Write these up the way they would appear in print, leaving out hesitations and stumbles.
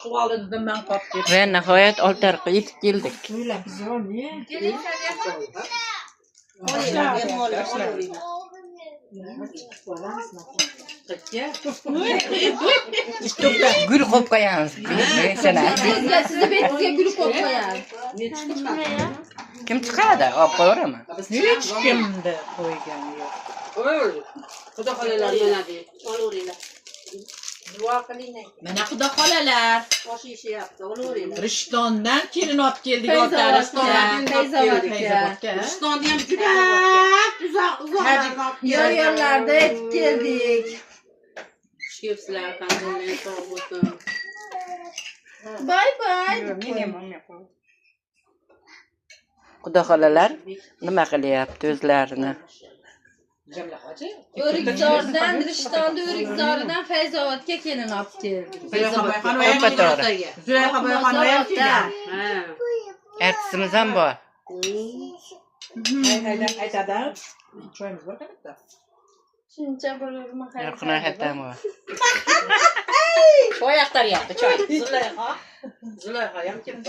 Kuvalından ben kaptım. Ve nihayet Oltarga yetib keldik. Öyle biz o niye? Gül qo'yib qo'yamiz. Sizni betingizga gul qo'yib qo'yamiz. Kim chiqadi? Olib qo'yaverami? Hech kimni qo'ygan yo'q. Xudo xolalar mana bu. Olaveringlar. Duo qiling. Mana xudo xolalar. Bosh yeyapti. Olaveringlar. Rishtondan kelin olib keldik Fayzobodga. Fayzobodga. Rishtonda ham juda uzoq Yo'llarda yetib keldik. Xushkepsizlar, qanday sog' bo'lsin. Bay bay. Xudo xolalar nima qilyapti o'zlarini? O'rikzordan, Rishtonda O'rikzordan Fayzobodga kelin olib keldik. Zulayha boyxonova ham kelgan. Ha. Artistimiz ham bor. Aytadi. Choyimiz bor qayoqda? Shuncha bo'lurmi? Yo'qni haytam bor. Choy aqtaryapti, choy. Zulayha ham kelib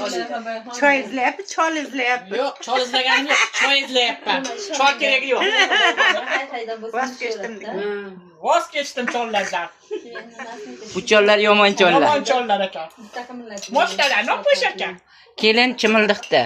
Choy izlayapti, chol izlayapti. Yo'q, choy izlaganim yo'q, choy izlayapman. Choy keragi yo'q. Voz kechdim chollardan. Bu chollar yomon chollar. Yomon chollar ekan. Moshtalar, nop bo'sh ekan. Kelin chimildiqda.